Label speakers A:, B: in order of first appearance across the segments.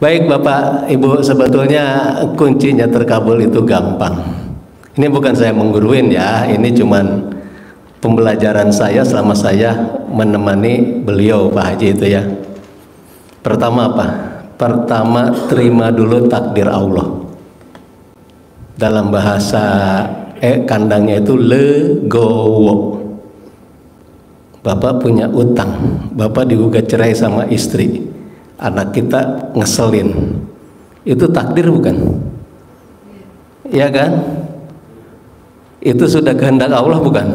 A: Baik Bapak Ibu, sebetulnya kuncinya terkabul itu gampang. Ini bukan saya mengguruin ya, ini cuman pembelajaran saya selama saya menemani beliau Pak Haji itu ya. Pertama apa? Pertama, terima dulu takdir Allah. Dalam bahasa kandangnya itu legowo. Bapak punya utang, Bapak digugat cerai sama istri, anak kita ngeselin, itu takdir bukan? Iya kan? Itu sudah kehendak Allah bukan?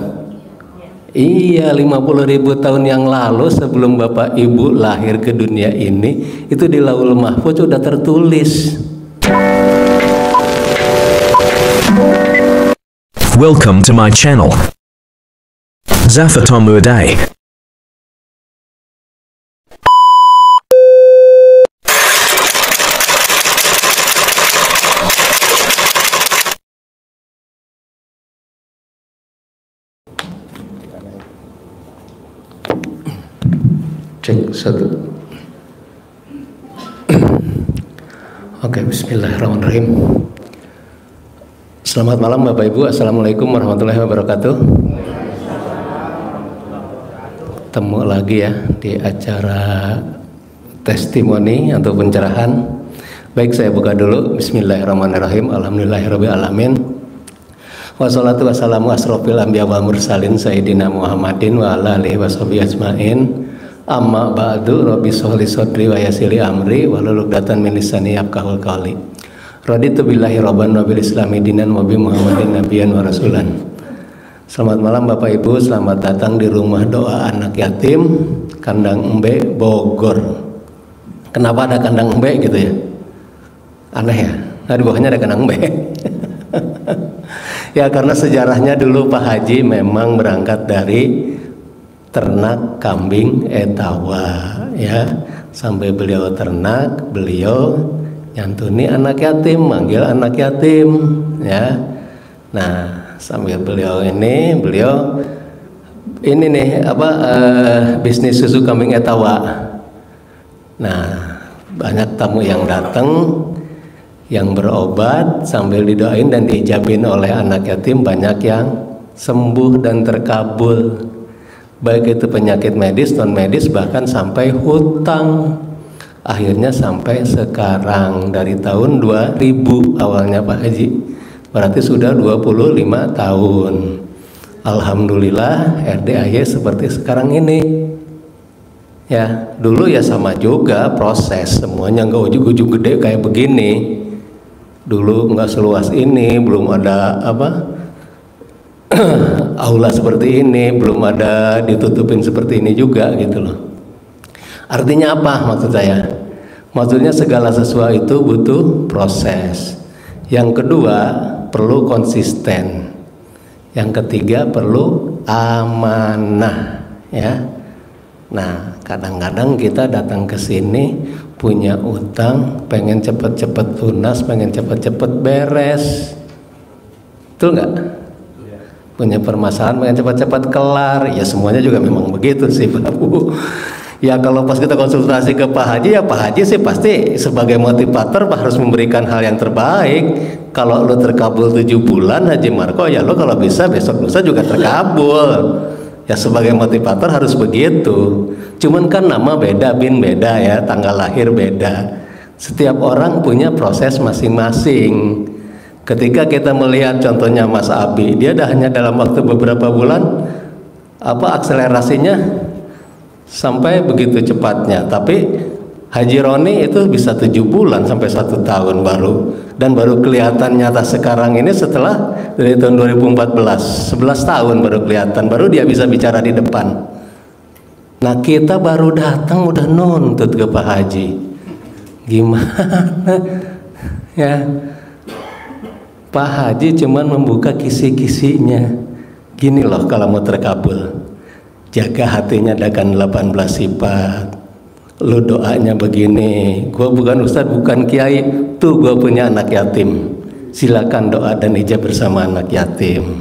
A: Iya, 50.000 tahun yang lalu sebelum Bapak Ibu lahir ke dunia ini, itu di Lauhul Mahfuz sudah tertulis.
B: Welcome to my channel, Zafatomudai.
A: Cek satu. Oke, bismillahirrahmanirrahim. Selamat malam Bapak Ibu, assalamualaikum warahmatullahi wabarakatuh. Ketemu lagi ya di acara testimoni atau pencerahan. Baik, saya buka dulu. Bismillahirrahmanirrahim. Alhamdulillahirabbil alamin. Wassalatu wassalamu asrofil anbiya wal mursalin sayyidina Muhammadin wa ala alihi washabihi ajmain. Amma ba'du, rabbi sholli sodri wa yassirli amri wahlul 'uqdatam min lisani yafqahul qawli. Raditu billahi robban wa bil islami dinan wa bi Muhammadin nabiyyan wa rasulan. Selamat malam Bapak Ibu, selamat datang di rumah doa anak yatim Kandang Embe Bogor. Kenapa ada Kandang Embe gitu ya? Aneh ya, nah di bawahnya ada Kandang Embe. Ya karena sejarahnya dulu Pak Haji memang berangkat dari ternak kambing etawa ya, sampai beliau ternak, beliau nyantuni anak yatim, manggil anak yatim ya. Nah sambil beliau ini nih bisnis susu kambing etawa. Nah banyak tamu yang datang, yang berobat sambil didoain dan diijabin oleh anak yatim, banyak yang sembuh dan terkabul. Baik itu penyakit medis, non medis, bahkan sampai hutang. Akhirnya sampai sekarang, dari tahun 2000 awalnya Pak Haji, berarti sudah 25 tahun. Alhamdulillah RDAY seperti sekarang ini. Ya, dulu ya sama juga proses, semuanya nggak ujug-ujug gede kayak begini. Dulu nggak seluas ini, belum ada aula seperti ini, belum ada ditutupin seperti ini juga gitu loh. Artinya apa maksud saya? Maksudnya segala sesuatu itu butuh proses. Yang kedua perlu konsisten. Yang ketiga perlu amanah ya. Nah kadang-kadang kita datang ke sini punya utang, pengen cepet-cepet lunas, pengen cepet-cepet beres, betul nggak? Punya permasalahan pengen cepat-cepat kelar, ya semuanya juga memang begitu sih Pak Bu. Ya kalau pas kita konsultasi ke Pak Haji, ya Pak Haji sih pasti sebagai motivator harus memberikan hal yang terbaik. Kalau lo terkabul 7 bulan Haji Marco, ya lo kalau bisa besok lusa juga terkabul. Ya sebagai motivator harus begitu. Cuman kan nama beda, bin beda ya, tanggal lahir beda. Setiap orang punya proses masing-masing. Ketika kita melihat contohnya Mas Abi, dia dah hanya dalam waktu beberapa bulan akselerasinya sampai begitu cepatnya. Tapi Haji Roni itu bisa 7 bulan sampai 1 tahun baru, dan baru kelihatan nyata sekarang ini setelah dari tahun 2014, 11 tahun baru kelihatan, baru dia bisa bicara di depan. Nah kita baru datang udah nuntut ke Pak Haji, gimana ya? Pak Haji cuman membuka kisi-kisinya. Gini loh kalau mau terkabul, jaga hatinya dengan 18 sifat. Lu doanya begini, gua bukan ustadz, bukan kiai, tuh gua punya anak yatim, silakan doa dan ijab bersama anak yatim.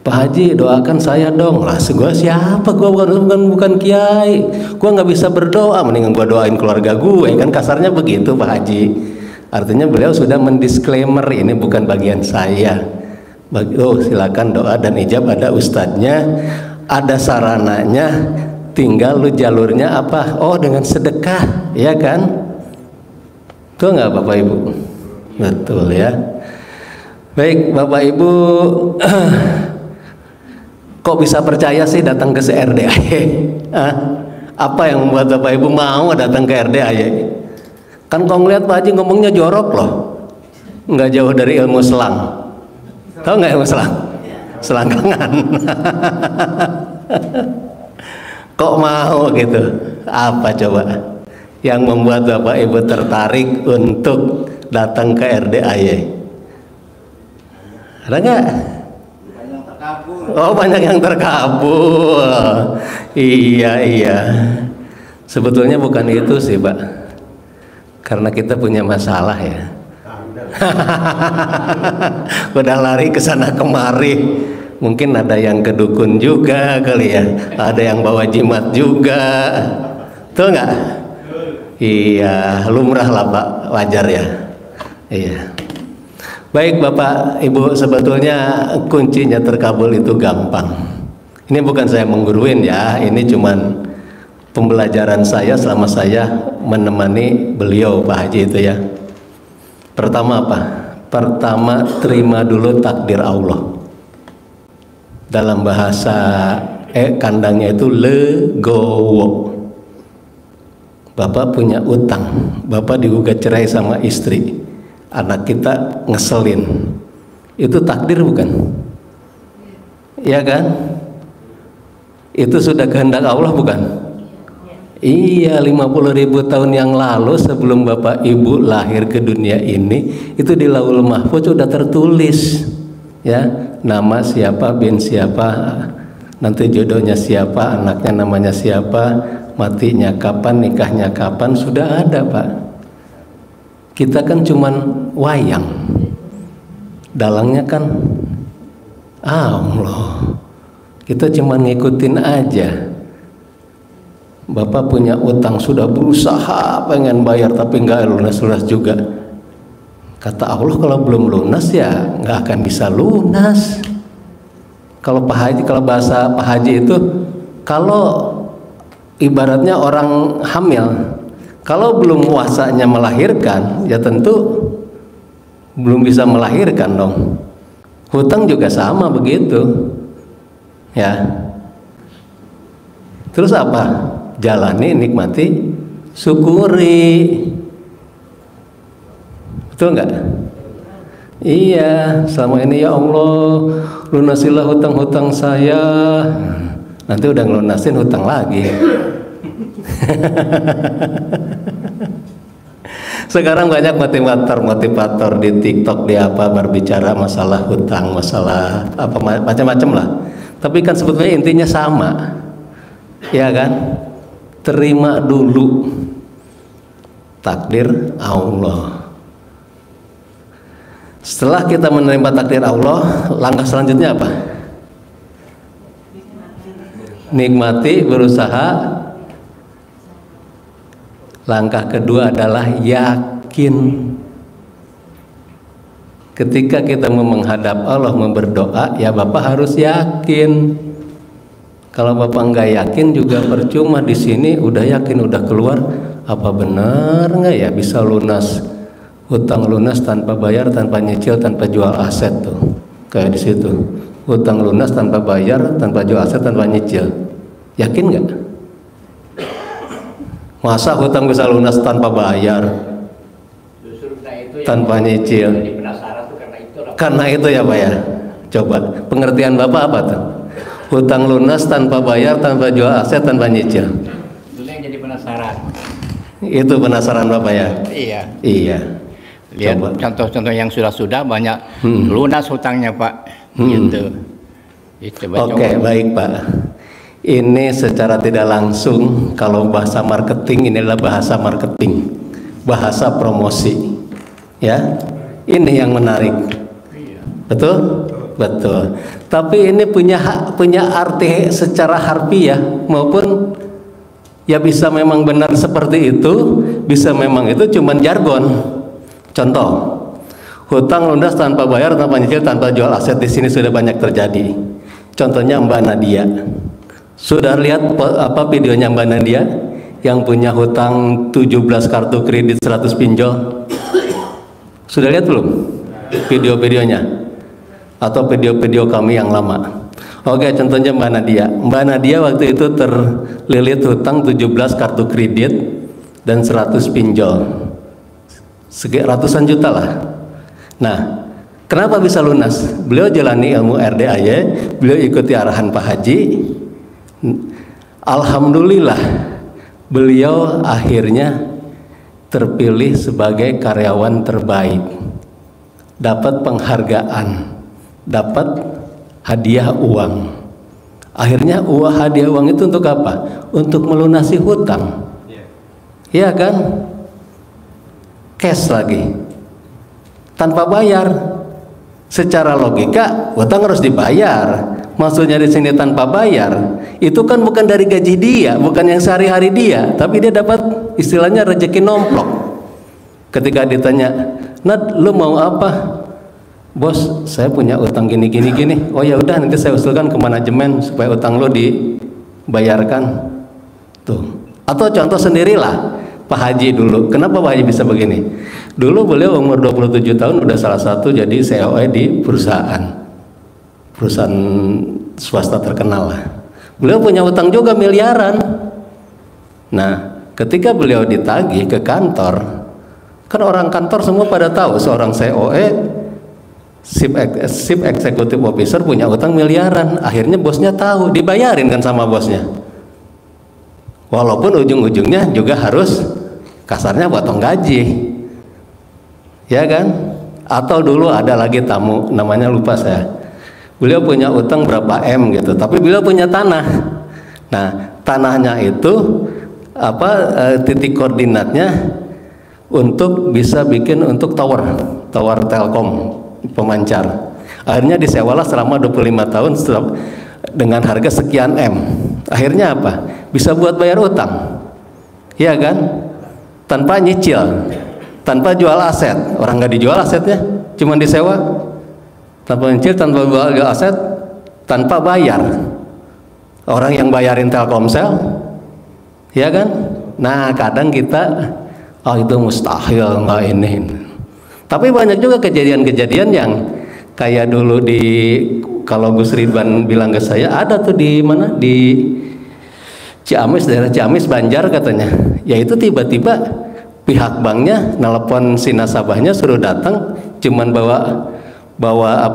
A: Pak Haji doakan saya dong. Lah gua siapa? Gua bukan kiai. Gua nggak bisa berdoa, mendingan gua doain keluarga gue. Kan kasarnya begitu Pak Haji. Artinya beliau sudah mendisklaimer ini bukan bagian saya. Oh, silakan doa dan ijab ada ustadznya, ada sarananya, tinggal lu jalurnya apa? Oh, dengan sedekah, ya kan? Betul nggak Bapak Ibu? Betul ya. Baik Bapak Ibu, kok bisa percaya sih datang ke CRDAY? Apa yang membuat Bapak Ibu mau datang ke RDAY? Kan kau ngeliat Pak Haji ngomongnya jorok loh, nggak jauh dari ilmu selang. Tahu nggak ilmu selang? Selangkangan. Kok mau gitu? Apa coba yang membuat Bapak Ibu tertarik untuk datang ke RDAY? Ada nggak? Oh, banyak yang terkabul. Iya. Sebetulnya bukan itu sih, Pak. Karena kita punya masalah ya. Udah lari ke sana kemari. Mungkin ada yang ke dukun juga kali ya. Ada yang bawa jimat juga. Tuh nggak? Iya, lumrah lah Pak, wajar ya. Iya. Baik Bapak Ibu, sebetulnya kuncinya terkabul itu gampang. Ini bukan saya mengguruin ya, ini cuman pembelajaran saya selama saya menemani beliau Pak Haji itu ya. Pertama apa? Pertama, terima dulu takdir Allah. Dalam bahasa kandangnya itu legowo. Bapak punya utang, Bapak digugat cerai sama istri, anak kita ngeselin, itu takdir bukan? Ya kan? Itu sudah kehendak Allah bukan? Iya, 50.000 tahun yang lalu sebelum Bapak Ibu lahir ke dunia ini, itu di Lauhul Mahfuz sudah tertulis ya, nama siapa, bin siapa, nanti jodohnya siapa, anaknya namanya siapa, matinya kapan, nikahnya kapan, sudah ada Pak. Kita kan cuman wayang, dalangnya kan Allah. Kita cuman ngikutin aja. Bapak punya utang, sudah berusaha pengen bayar tapi nggak lunas-lunas juga. Kata Allah, kalau belum lunas ya nggak akan bisa lunas. Kalau Pak Haji, kalau bahasa Pak Haji itu, kalau ibaratnya orang hamil, kalau belum puasanya melahirkan, ya tentu belum bisa melahirkan dong. Hutang juga sama begitu, ya. Terus apa? Jalani, nikmati, syukuri. Betul nggak? Iya, selama ini ya Allah, lunasilah hutang-hutang saya. Nanti udah ngelunasin hutang lagi. Sekarang banyak motivator di TikTok, di apa, berbicara masalah hutang, masalah apa macam-macam lah. Tapi kan sebetulnya intinya sama, ya kan? Terima dulu takdir Allah. Setelah kita menerima takdir Allah, langkah selanjutnya apa? Nikmati, berusaha. Langkah kedua adalah yakin. Ketika kita mau menghadap Allah, mau berdoa, ya Bapak harus yakin. Kalau Bapak nggak yakin juga percuma. Di sini udah yakin, udah keluar, apa benar nggak ya bisa lunas hutang, lunas tanpa bayar, tanpa nyicil, tanpa jual aset tuh, kayak di situ, hutang lunas tanpa bayar, tanpa jual aset, tanpa nyicil. Yakin nggak? Masa hutang bisa lunas tanpa bayar, tanpa nyicil? Karena itu ya Pak ya. Coba pengertian Bapak apa tuh? Hutang lunas tanpa bayar, tanpa jual aset, tanpa nyicil.
C: Itu yang jadi penasaran.
A: Itu penasaran Bapak ya?
C: Iya.
A: Iya.
C: Lihat contoh-contoh yang sudah banyak lunas hutangnya Pak. Gitu.
A: Oke, baik Pak. Ini secara tidak langsung, kalau bahasa marketing, ini adalah bahasa marketing, bahasa promosi. Ya, ini yang menarik. Betul? Betul. Tapi ini punya arti secara harfiah maupun ya bisa memang benar seperti itu, bisa memang itu cuman jargon. Contoh, hutang lunas tanpa bayar, tanpa nyicil, tanpa jual aset di sini sudah banyak terjadi. Contohnya Mbak Nadia. Sudah lihat apa videonya Mbak Nadia yang punya hutang 17 kartu kredit 100 pinjol? Sudah lihat belum video-videonya? Atau video-video kami yang lama? Oke, contohnya Mbak Nadia. Mbak Nadia waktu itu terlilit hutang 17 kartu kredit dan 100 pinjol, ratusan juta lah. Nah, kenapa bisa lunas? Beliau jalani ilmu RDAY, beliau ikuti arahan Pak Haji. Alhamdulillah, beliau akhirnya terpilih sebagai karyawan terbaik, dapat penghargaan, dapat hadiah uang. Akhirnya hadiah uang itu untuk apa? Untuk melunasi hutang. Iya kan? Cash lagi, tanpa bayar. Secara logika hutang harus dibayar. Maksudnya di sini tanpa bayar, itu kan bukan dari gaji dia, bukan yang sehari-hari dia, tapi dia dapat istilahnya rezeki nomplok. Ketika ditanya, "Nad, lu mau apa?" "Bos, saya punya utang gini. Oh ya udah, nanti saya usulkan ke manajemen supaya utang lo dibayarkan." Tuh. Atau contoh sendirilah Pak Haji dulu. Kenapa Pak Haji bisa begini? Dulu beliau umur 27 tahun udah salah satu jadi COE di perusahaan swasta terkenal lah. Beliau punya utang juga miliaran. Nah, ketika beliau ditagih ke kantor, kan orang kantor semua pada tahu seorang COE Chief Executive Officer punya utang miliaran. Akhirnya bosnya tahu, dibayarin kan sama bosnya. Walaupun ujung-ujungnya juga harus kasarnya potong gaji, ya kan? Atau dulu ada lagi tamu, namanya lupa saya. Beliau punya utang berapa M gitu, tapi beliau punya tanah. Nah, tanahnya itu titik koordinatnya untuk bisa bikin untuk tower Telkom pemancar. Akhirnya disewalah selama 25 tahun dengan harga sekian M. Akhirnya apa? Bisa buat bayar utang, ya kan? Tanpa nyicil, tanpa jual aset. Orang nggak dijual asetnya, cuma disewa. Tanpa nyicil, tanpa jual aset, tanpa bayar. Orang yang bayarin Telkomsel, ya kan? Nah, kadang kita, itu mustahil, nggak ini. Tapi banyak juga kejadian-kejadian yang kayak dulu kalau Gus Ridwan bilang ke saya, ada tuh di mana, di Ciamis, daerah Ciamis, Banjar katanya. Yaitu tiba-tiba pihak banknya nelpon si nasabahnya suruh datang, cuman bawa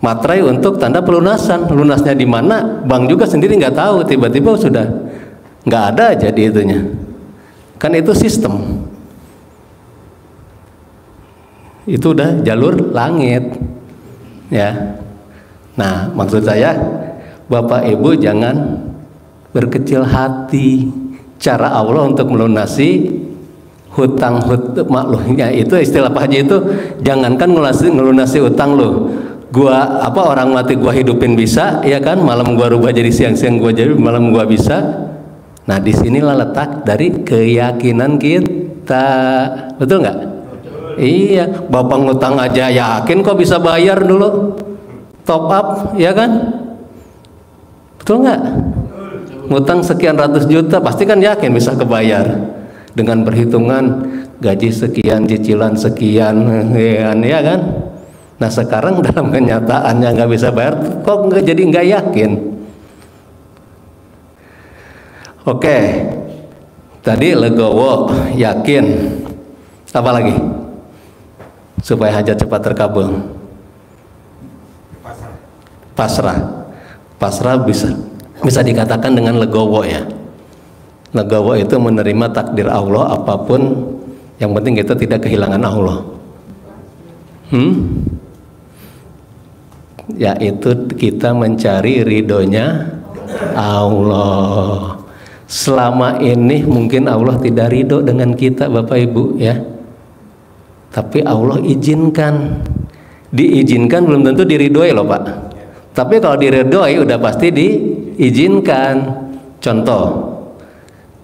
A: materai untuk tanda pelunasan. Lunasnya di mana? Bank juga sendiri nggak tahu. Tiba-tiba sudah nggak ada aja di itunya. Kan itu sistem. Itu udah jalur langit, ya. Nah, maksud saya, Bapak Ibu jangan berkecil hati. Cara Allah untuk melunasi hutang maklumnya itu, istilah Pak Haji itu, jangankan ngelunasi hutang lo. Orang mati gua hidupin bisa, ya kan? Malam gua rubah jadi siang gua jadi malam gua bisa. Nah, disinilah letak dari keyakinan kita, betul nggak? Iya, bapak ngutang aja yakin kok bisa bayar dulu, top up, ya kan? Betul nggak? Ngutang sekian ratus juta pasti kan yakin bisa kebayar dengan perhitungan gaji sekian, cicilan sekian, ya kan? Nah, sekarang dalam kenyataannya nggak bisa bayar, kok jadi nggak yakin? Oke, tadi legowo, yakin, apa lagi supaya hajat cepat terkabul? Pasrah bisa dikatakan dengan legowo, ya. Legowo itu menerima takdir Allah apapun, yang penting kita tidak kehilangan Allah. Yaitu kita mencari ridhonya Allah. Selama ini mungkin Allah tidak ridho dengan kita, Bapak Ibu, ya. Tapi Allah izinkan Diizinkan belum tentu diridhoi loh Pak. Tapi kalau diridhoi udah pasti diizinkan. Contoh,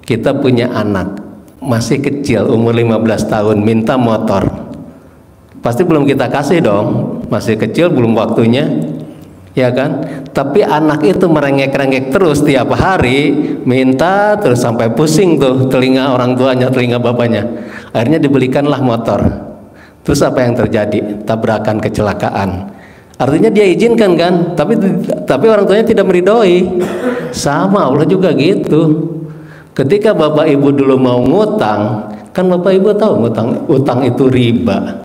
A: kita punya anak masih kecil umur 15 tahun minta motor. Pasti belum kita kasih dong, masih kecil belum waktunya. Ya kan? Tapi anak itu merengek-rengek terus tiap hari, minta terus sampai pusing tuh telinga orang tuanya, telinga bapaknya. Akhirnya dibelikanlah motor. Terus apa yang terjadi? Tabrakan, kecelakaan. Artinya dia izinkan kan, tapi orang tuanya tidak meridhoi. Sama Allah juga gitu. Ketika bapak ibu dulu mau ngutang, kan bapak ibu tahu utang itu riba.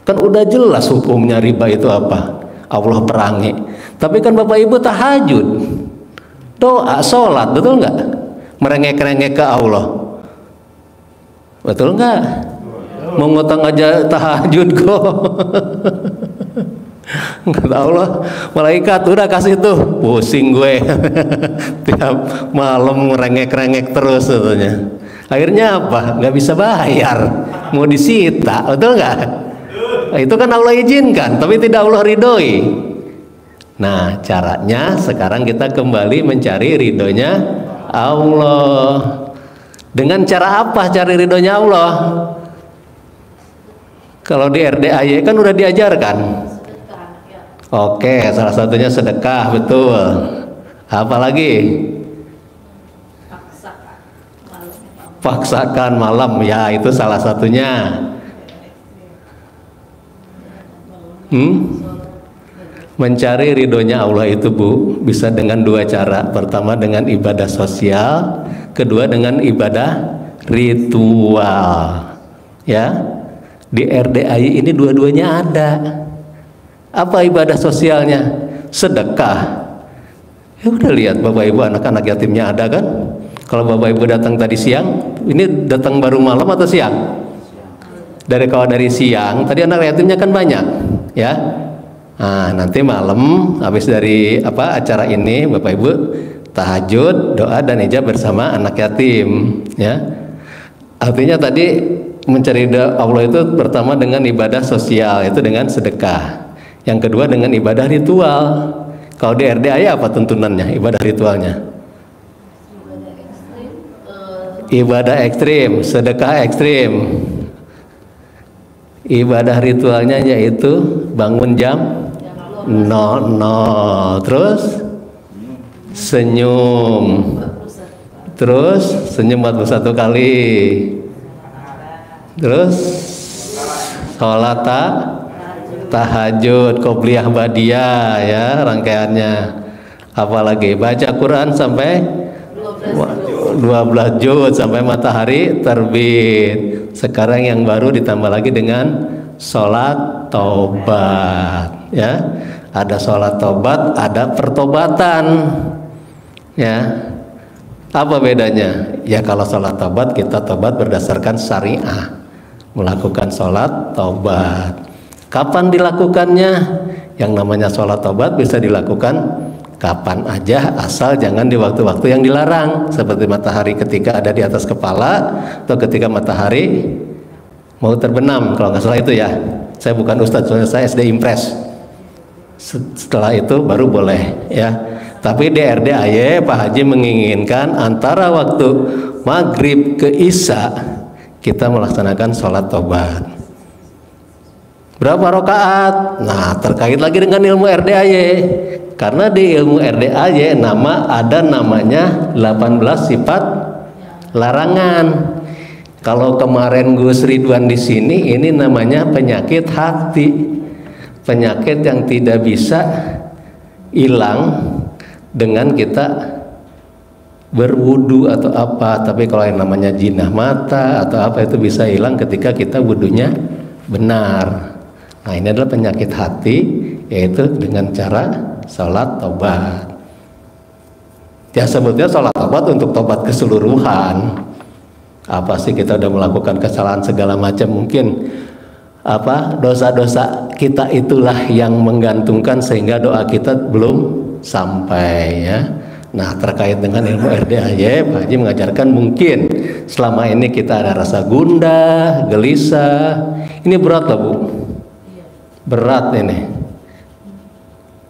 A: Kan udah jelas hukumnya riba itu apa. Allah perangi. Tapi kan bapak ibu tahajud, doa, sholat, betul nggak? Merengek-rengek ke Allah, betul nggak? Mau ngutang aja tahajud kok. Kata Allah, malaikat udah kasih tuh, pusing gue. Tiap malam merengek-rengek terus katanya. Akhirnya apa? Nggak bisa bayar, mau disita, betul nggak? Itu kan Allah izinkan, tapi tidak Allah ridhoi. Nah, caranya sekarang kita kembali mencari ridhonya Allah. Dengan cara apa cari ridhonya Allah? Kalau di RDAY kan udah diajarkan. Oke, salah satunya sedekah, betul. Apa lagi? Paksakan malam, ya itu salah satunya. Mencari ridhonya Allah itu Bu bisa dengan dua cara. Pertama dengan ibadah sosial, kedua dengan ibadah ritual. Ya, di RDAI ini dua-duanya ada. Apa ibadah sosialnya? Sedekah. Ya udah lihat Bapak Ibu anak-anak yatimnya ada kan? Kalau Bapak Ibu datang tadi siang, ini datang baru malam atau siang? Dari siang, tadi anak yatimnya kan banyak, ya. Nah, nanti malam habis dari acara ini Bapak Ibu tahajud, doa dan ijab bersama anak yatim, ya. Artinya tadi mencari Allah itu pertama dengan ibadah sosial, itu dengan sedekah. Yang kedua dengan ibadah ritual. Kalau di RDAY apa tuntunannya ibadah ritualnya? Ibadah ekstrim, sedekah ekstrim. Ibadah ritualnya yaitu bangun jam 00, terus senyum, terus senyum 41 kali, terus sholat tahajud, qobliyah badiyah, ya rangkaiannya. Apalagi baca Quran sampai 12 juz sampai matahari terbit. Sekarang yang baru ditambah lagi dengan sholat taubat, ya. Ada sholat taubat, ada pertobatan, ya. Apa bedanya? Ya kalau sholat taubat kita taubat berdasarkan syariah, melakukan sholat taubat. Kapan dilakukannya? Yang namanya sholat taubat bisa dilakukan kapan aja, asal jangan di waktu-waktu yang dilarang, seperti matahari ketika ada di atas kepala atau ketika matahari mau terbenam, kalau nggak salah itu ya. Saya bukan ustadz, soalnya saya SD Impres. Setelah itu baru boleh, ya. Tapi di RDAY Pak Haji menginginkan antara waktu maghrib ke isya kita melaksanakan sholat taubat. Berapa rakaat? Nah, terkait lagi dengan ilmu RDAY. Karena di ilmu RDAY ada namanya 18 sifat larangan. Kalau kemarin Gus Ridwan di sini, ini namanya penyakit hati. Penyakit yang tidak bisa hilang dengan kita berwudu atau apa. Tapi kalau yang namanya jinah mata atau apa itu bisa hilang ketika kita wudunya benar. Nah, ini adalah penyakit hati, yaitu dengan cara sholat taubat. Ya sebetulnya sholat taubat untuk taubat keseluruhan. Apa sih kita udah melakukan kesalahan segala macam, mungkin dosa-dosa kita itulah yang menggantungkan sehingga doa kita belum sampai, ya. Nah, terkait dengan ilmu RDAY, Pak Haji mengajarkan mungkin selama ini kita ada rasa gundah, gelisah. Ini berat loh Bu. Berat ini.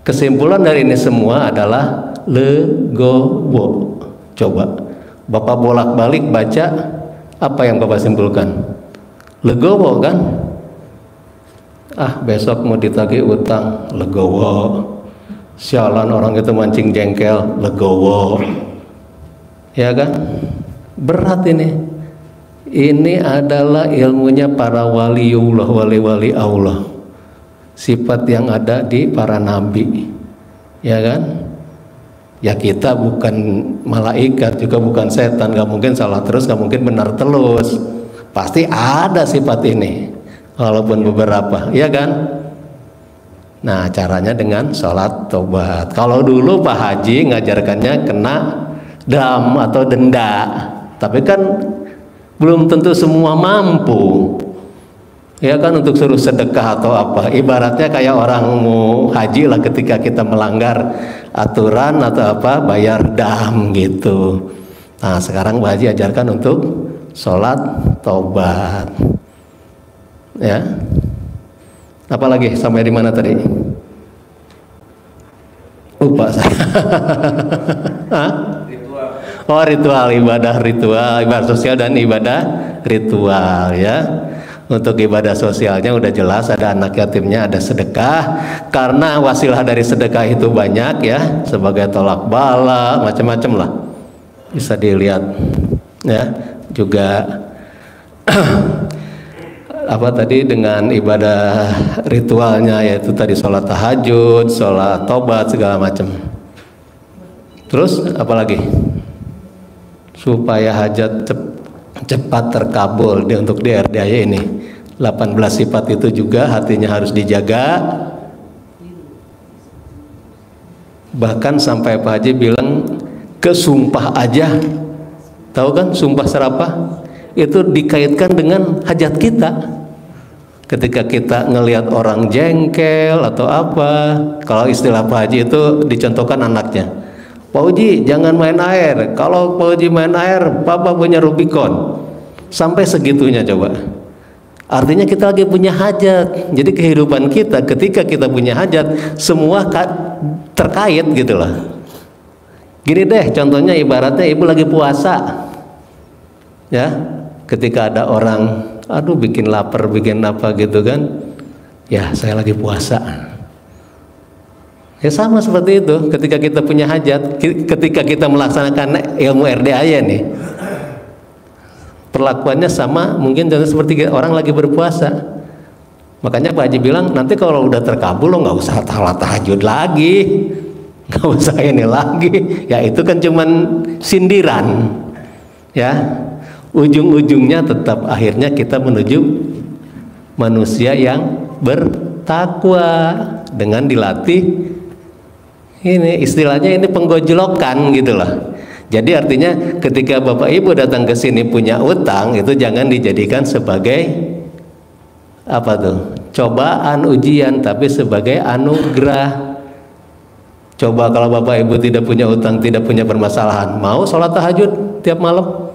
A: Kesimpulan dari ini semua adalah legowo. Coba Bapak bolak-balik baca, apa yang Bapak simpulkan? Legowo kan? Ah, besok mau ditagih utang, legowo. Sialan orang itu mancing jengkel, legowo. Ya kan? Berat ini. Ini adalah ilmunya para waliullah, wali-wali Allah. Sifat yang ada di para nabi. Ya kan? Ya kita bukan malaikat, juga bukan setan, gak mungkin salah terus, gak mungkin benar terus. Pasti ada sifat ini, walaupun beberapa, ya kan? Nah, caranya dengan sholat tobat. Kalau dulu Pak Haji ngajarkannya kena dam atau denda, tapi kan belum tentu semua mampu. Ya kan, untuk suruh sedekah atau apa, ibaratnya kayak orang mau haji lah, ketika kita melanggar aturan atau apa, bayar dam gitu. Nah, sekarang Pak Haji ajarkan untuk sholat tobat. Ya, apalagi sampai di mana tadi? Lupa saya. Oh, ritual, ibadah sosial dan ibadah ritual, ya. Untuk ibadah sosialnya udah jelas, ada anak yatimnya, ada sedekah. Karena wasilah dari sedekah itu banyak, ya, sebagai tolak bala, macam-macam lah. Bisa dilihat, ya. Juga apa tadi, dengan ibadah ritualnya, yaitu tadi sholat tahajud, sholat tobat, segala macam. Terus apalagi supaya hajat cepat terkabul untuk di RDAY ini? 18 sifat itu juga hatinya harus dijaga. Bahkan sampai Pak Haji bilang kesumpah aja, tahu kan sumpah serapah itu dikaitkan dengan hajat kita. Ketika kita ngelihat orang jengkel atau apa, kalau istilah Pak Haji itu dicontohkan anaknya, Pak Uji jangan main air, kalau Pak Uji main air Papa punya Rubicon. Sampai segitunya coba. Artinya kita lagi punya hajat. Jadi kehidupan kita ketika kita punya hajat, semua terkait gitu loh. Gini deh contohnya, ibaratnya ibu lagi puasa, ya, ketika ada orang aduh bikin lapar, bikin apa gitu kan, ya saya lagi puasa. Ya sama seperti itu ketika kita punya hajat, ketika kita melaksanakan ilmu RDAY nih, perlakuannya sama, mungkin seperti orang lagi berpuasa. Makanya Pak Haji bilang nanti kalau udah terkabul lo nggak usah tahajud lagi, nggak usah ini lagi, ya itu kan cuman sindiran, ya. Ujung-ujungnya tetap akhirnya kita menuju manusia yang bertakwa dengan dilatih. Ini istilahnya ini penggojlokan gitu loh. Jadi artinya ketika Bapak Ibu datang ke sini punya utang, itu jangan dijadikan sebagai apa tuh? Cobaan, ujian, tapi sebagai anugerah. Coba kalau Bapak Ibu tidak punya utang, tidak punya permasalahan, mau sholat tahajud tiap malam?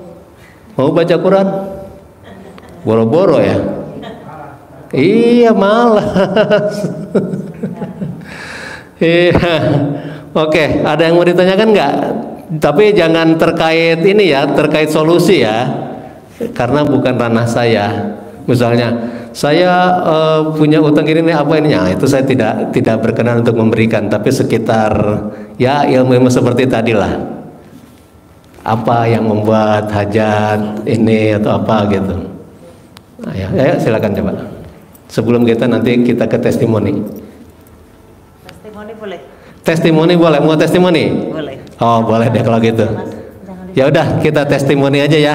A: Mau baca Quran? Boro-boro ya? Iya, malas. Iya. Oke, ada yang mau ditanyakan nggak? Tapi jangan terkait ini ya, terkait solusi ya, karena bukan ranah saya. Misalnya saya punya utang ini nih, apa ini? Nah, itu saya tidak berkenan untuk memberikan. Tapi sekitar ya ilmu-ilmu seperti tadi lah. Apa yang membuat hajat ini atau apa gitu. Nah, ya, ayo silakan coba. Sebelum nanti kita ke testimoni.
D: Testimoni boleh?
A: Testimoni boleh, mau testimoni?
D: Boleh.
A: Oh boleh deh kalau gitu. Ya udah kita testimoni aja ya.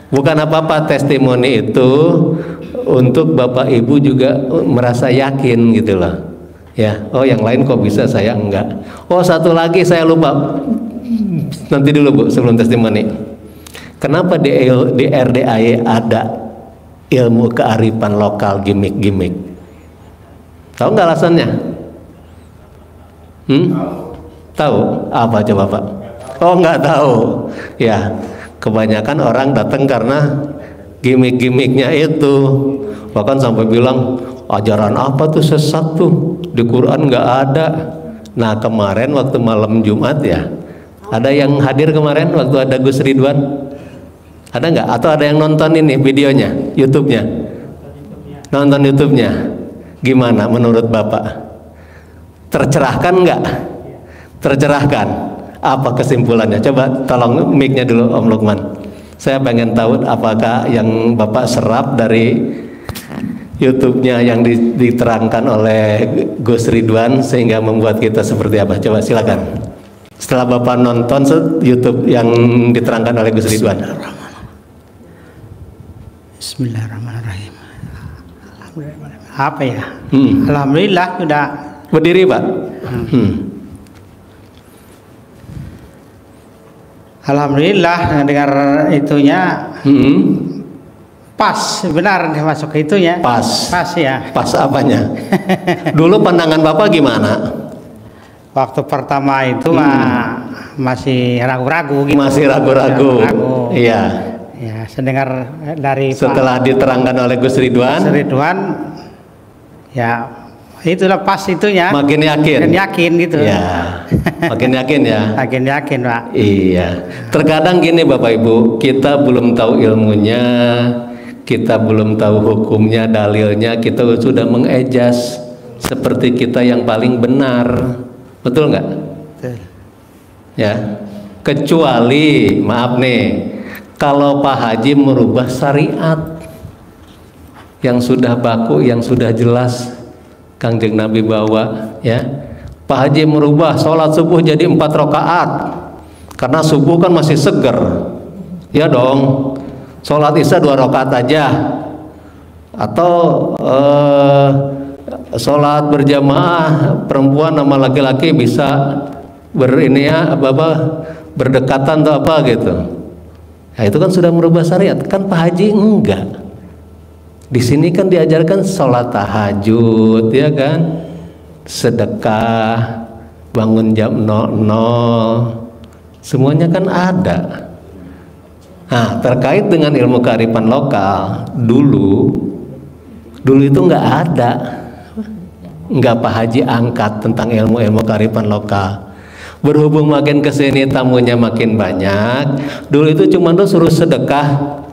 A: Bukan apa-apa, testimoni itu untuk Bapak Ibu juga merasa yakin gitu loh. Ya, oh yang lain kok bisa, saya enggak. Oh satu lagi saya lupa. Nanti dulu Bu sebelum testimoni. Kenapa di RDAY ada ilmu kearifan lokal gimmick-gimmick? Tahu nggak alasannya? Tahu? Apa coba Pak? Oh nggak tahu. Ya, kebanyakan orang datang karena gimmick-gimmicknya itu. Bahkan sampai bilang ajaran apa tuh sesat tuh, di Quran nggak ada. Nah kemarin waktu malam Jumat ya, ada yang hadir kemarin waktu ada Gus Ridwan? Ada nggak? Atau ada yang nonton ini videonya, YouTube-nya? Nonton YouTube-nya. Gimana menurut Bapak? Tercerahkan nggak? Tercerahkan. Apa kesimpulannya? Coba tolong mic-nya dulu Om Lukman. Saya pengen tahu apakah yang Bapak serap dari YouTube-nya yang diterangkan oleh Gus Ridwan sehingga membuat kita seperti apa? Coba silakan. Setelah Bapak nonton YouTube yang diterangkan oleh Gus Ridwan.
E: Bismillahirrahmanirrahim. Apa ya? Alhamdulillah sudah
A: berdiri, Pak.
E: Alhamdulillah dengar itunya. Pas, benar masuk ke itunya.
A: Pas
E: ya.
A: Pas apanya? Dulu pandangan Bapak gimana?
E: Waktu pertama itu masih ragu-ragu gitu.
A: Masih ragu-ragu. Iya.
E: Ya, sedengar dari
A: setelah diterangkan oleh Gus Ridwan. Ya itulah pas itunya. Makin yakin gitu. Ya. Makin yakin ya. Makin yakin, Pak. Iya. Terkadang gini Bapak Ibu, kita belum tahu ilmunya, kita belum tahu hukumnya, dalilnya, kita sudah mengejas seperti kita yang paling benar. Betul nggak? Betul. Ya. Kecuali, maaf nih, kalau Pak Haji merubah syariat yang sudah baku, yang sudah jelas Kangjeng Nabi bawa, ya. Pak Haji merubah sholat subuh jadi 4 rakaat karena subuh kan masih seger, ya dong. Sholat isya 2 rakaat aja, atau sholat berjamaah perempuan sama laki-laki bisa berdekatan atau apa gitu. Nah, itu kan sudah merubah syariat. Kan Pak Haji enggak. Di sini kan diajarkan sholat tahajud, ya kan, sedekah, bangun jam 00, semuanya kan ada. Nah, terkait dengan ilmu kearifan lokal, dulu itu nggak ada, nggak Pak Haji angkat tentang ilmu kearifan lokal. Berhubung makin kesini tamunya makin banyak, dulu itu cuma tuh suruh sedekah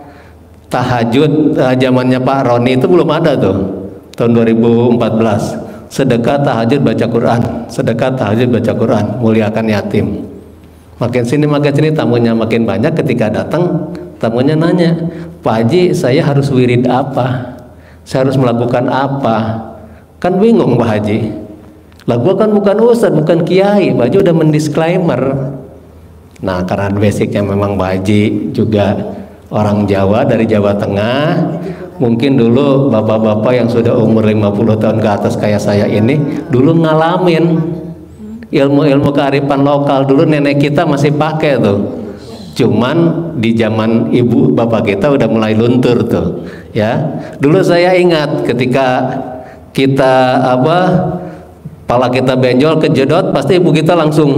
A: tahajud. Zamannya Pak Roni itu belum ada tuh, tahun 2014. Sedekah tahajud baca Quran, sedekah tahajud baca Quran, muliakan yatim. Makin sini tamunya makin banyak. Ketika datang tamunya nanya, Pak Haji saya harus wirid apa? Saya harus melakukan apa? Kan bingung Pak Haji. Lah gua kan bukan ustadz, bukan kiai. Pak Haji udah mendisklaimer. Nah karena basicnya memang Pak Haji juga orang Jawa dari Jawa Tengah. Mungkin dulu bapak-bapak yang sudah umur 50 tahun ke atas kayak saya ini dulu ngalamin ilmu kearifan lokal. Dulu nenek kita masih pakai tuh. Cuman di zaman ibu bapak kita udah mulai luntur tuh, ya. Dulu saya ingat ketika kita kepala kita benjol kejedot, pasti ibu kita langsung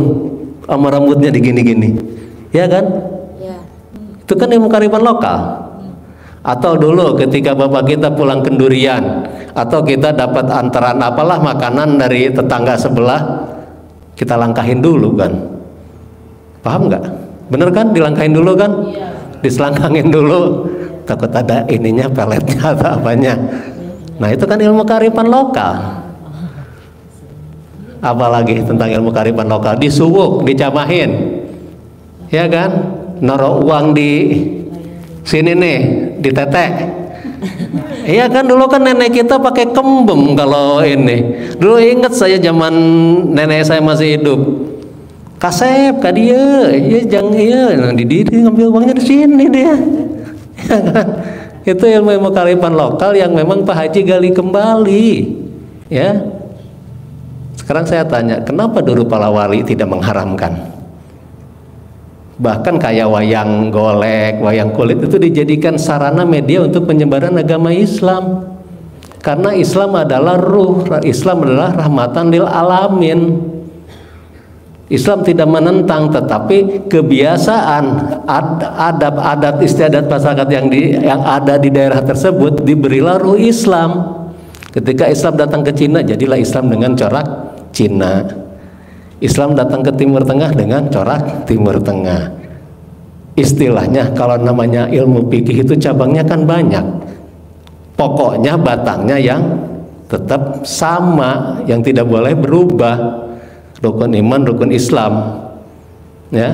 A: sama rambutnya digini-gini, ya kan? Ya. Itu kan ilmu kearifan lokal. Atau dulu ketika bapak kita pulang kendurian, atau kita dapat antaran apalah makanan dari tetangga sebelah, kita langkahin dulu kan? Paham nggak? Bener kan? Dilangkahin dulu kan? Ya. Diselangkangin dulu, takut ada ininya, peletnya atau apanya. Nah itu kan ilmu kearifan lokal. Apalagi tentang ilmu kearifan lokal, disuwuk, dicamahin, ya kan? Naruh uang di sini nih, di tetek. Iya kan, dulu kan nenek kita pakai kembem kalau ini. Dulu ingat saya zaman nenek saya masih hidup. Kasep ka dia, iya jangan iya, di diri ngambil uangnya di sini dia. Ya kan? Itu ilmu kearifan lokal yang memang Pak Haji gali kembali, ya. Sekarang saya tanya, kenapa dulu para wali tidak mengharamkan? Bahkan kayak wayang golek, wayang kulit itu dijadikan sarana media untuk penyebaran agama Islam. Karena Islam adalah ruh, Islam adalah rahmatan lil alamin. Islam tidak menentang, tetapi kebiasaan adab adat istiadat masyarakat yang ada di daerah tersebut diberilah ruh Islam. Ketika Islam datang ke Cina, jadilah Islam dengan corak Cina. Islam datang ke Timur Tengah dengan corak Timur Tengah. Istilahnya kalau namanya ilmu fikih itu cabangnya kan banyak. Pokoknya batangnya yang tetap sama, yang tidak boleh berubah. Rukun iman, rukun Islam, ya.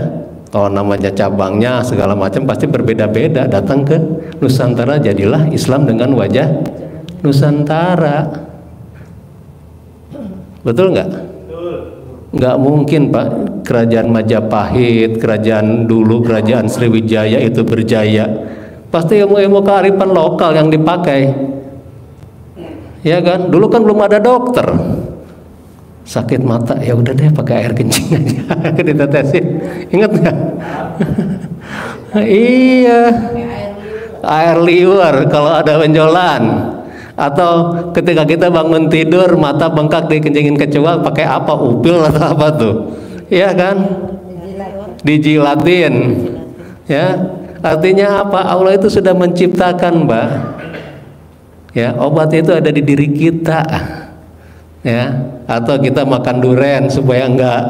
A: Kalau namanya cabangnya segala macam pasti berbeda-beda. Datang ke Nusantara, jadilah Islam dengan wajah Nusantara. Betul nggak? Nggak mungkin Pak, kerajaan Majapahit, kerajaan dulu, kerajaan Sriwijaya itu berjaya. Pasti ilmu-ilmu kearifan lokal yang dipakai, ya kan? Dulu kan belum ada dokter. Sakit mata, ya udah deh pakai air kencing aja, ditetesin. Ingat nggak? Iya, air liur kalau ada benjolan. Atau ketika kita bangun tidur mata bengkak dikencingin kecoa, pakai apa? Upil atau apa tuh? Iya kan? Dijilatin. Ya, artinya apa? Allah itu sudah menciptakan, Mbak. Ya, obat itu ada di diri kita. Ya, atau kita makan duren supaya enggak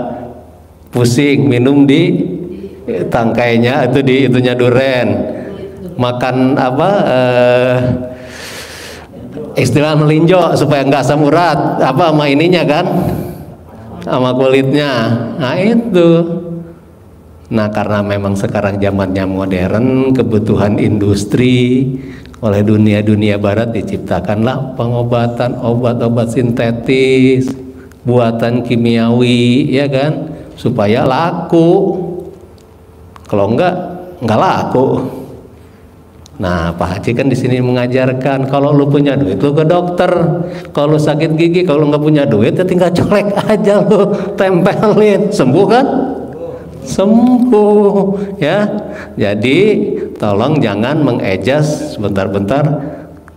A: pusing, minum di tangkainya itu di itunya duren. Makan apa? Istilah melinjo supaya enggak asam urat, apa sama ininya kan? Sama kulitnya. Nah, itu. Nah, karena memang sekarang zamannya modern, kebutuhan industri oleh dunia barat diciptakanlah pengobatan, obat-obat sintetis, buatan kimiawi, ya kan, supaya laku. Kalau enggak laku. Nah, Pak Haji kan di sini mengajarkan, kalau lu punya duit lu ke dokter, kalau lu sakit gigi, kalau lu nggak punya duit ya tinggal colek aja lu, tempelin, sembuh kan? Sembuh, ya. Jadi tolong jangan mengejas sebentar-bentar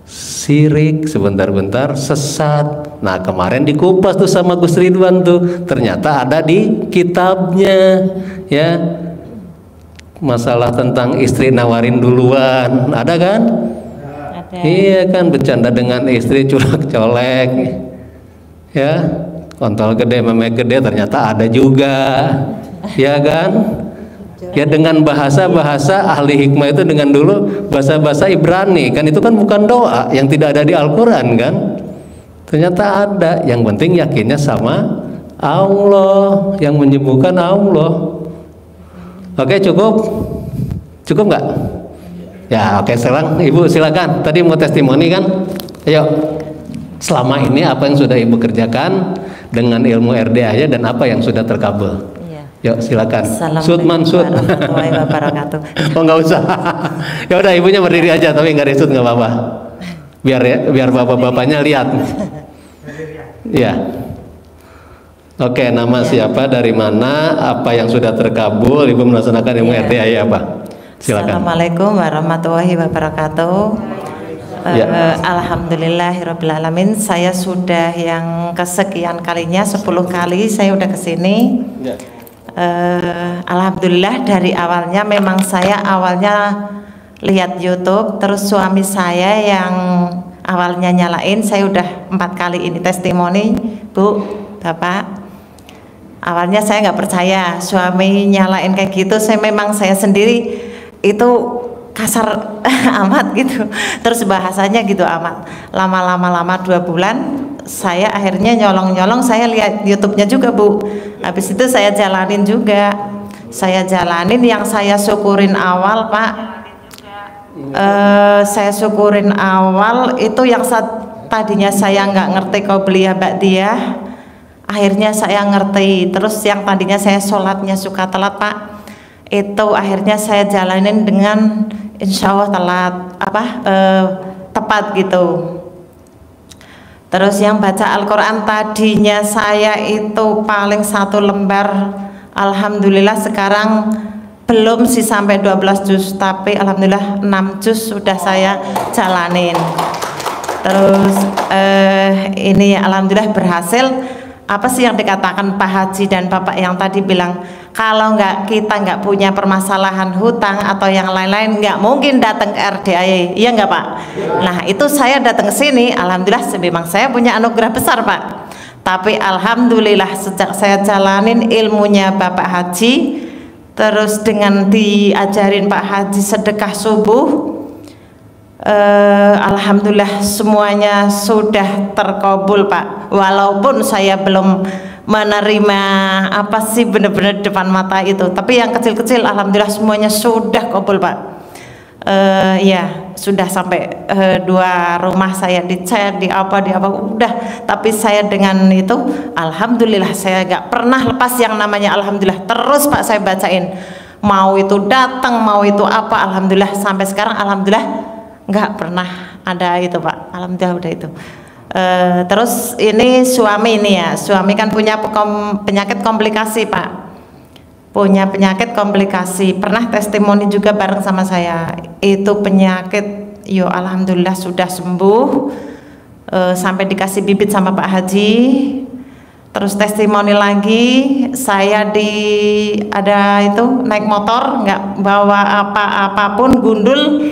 A: sirik, sebentar-bentar sesat. Nah, kemarin dikupas tuh sama Gus Ridwan tuh, ternyata ada di kitabnya, ya. Masalah tentang istri nawarin duluan, ada kan? Ada. Iya kan, bercanda dengan istri, culak colek, ya. Kontol gede, memek gede, ternyata ada juga. Ya kan? Ya dengan bahasa-bahasa ahli hikmah itu, dengan dulu bahasa-bahasa Ibrani kan, itu kan bukan doa yang tidak ada di Al-Quran kan, ternyata ada. Yang penting yakinnya sama Allah, yang menyembuhkan Allah. Oke, cukup nggak? Ya oke, sekarang Ibu silakan, tadi mau testimoni kan, ayo. Selama ini apa yang sudah Ibu kerjakan dengan ilmu RDA-nya dan apa yang sudah terkabul? Yuk silakan. Sud Mansud.
D: Warahmatullahi wabarakatuh.
A: Oh nggak usah. Ya udah, ibunya berdiri aja, tapi nggak disud nggak apa-apa. Biar bapak-bapaknya lihat. Ya. Oke, nama siapa, dari mana, apa yang sudah terkabul, Ibu melaksanakan ilmu RDA ya apa? Silakan.
D: Assalamualaikum warahmatullahi wabarakatuh. Alhamdulillahirrabbilalamin. Saya sudah yang kesekian kalinya, 10 kali saya udah kesini. Ya. Alhamdulillah, dari awalnya memang saya awalnya lihat YouTube, terus suami saya yang awalnya nyalain. Saya udah 4 kali ini testimoni, Bu, Bapak. Awalnya saya nggak percaya suami nyalain kayak gitu. Saya sendiri itu kasar amat gitu, terus bahasanya gitu amat. Lama 2 bulan saya akhirnya nyolong-nyolong, saya lihat YouTube-nya juga, Bu. Habis itu saya jalanin juga. Saya jalanin, yang saya syukurin awal, Pak. Saya syukurin awal itu yang tadinya saya nggak ngerti Qobliyah Ba'diyah, akhirnya saya ngerti. Terus yang tadinya saya sholatnya suka telat, Pak, itu akhirnya saya jalanin dengan insya Allah tepat gitu. Terus yang baca Al-Quran tadinya saya itu paling 1 lembar, alhamdulillah sekarang belum sih sampai 12 juz, tapi alhamdulillah 6 juz sudah saya jalanin. Terus ini alhamdulillah berhasil. apa sih yang dikatakan Pak Haji dan Bapak yang tadi bilang, kalau kita nggak punya permasalahan hutang atau yang lain-lain, nggak mungkin datang ke RDAI, iya nggak Pak? Nah itu saya datang ke sini, alhamdulillah memang saya punya anugerah besar Pak. Tapi alhamdulillah sejak saya jalanin ilmunya Bapak Haji, terus dengan diajarin Pak Haji sedekah subuh, alhamdulillah semuanya sudah terkabul Pak. Walaupun saya belum menerima apa sih benar-benar depan mata itu, tapi yang kecil-kecil alhamdulillah semuanya sudah kabul Pak. Ya sudah sampai 2 rumah saya dicat, di apa udah. Tapi saya dengan itu alhamdulillah saya gak pernah lepas yang namanya alhamdulillah. Terus Pak saya bacain, mau itu datang mau itu apa, alhamdulillah sampai sekarang alhamdulillah nggak pernah ada itu Pak, alhamdulillah udah itu. Terus ini suami ini ya, suami kan punya penyakit komplikasi Pak, punya penyakit komplikasi, pernah testimoni juga bareng sama saya. Itu penyakit, yo alhamdulillah sudah sembuh, sampai dikasih bibit sama Pak Haji. Terus testimoni lagi, saya ada itu naik motor nggak bawa apapun, gundul.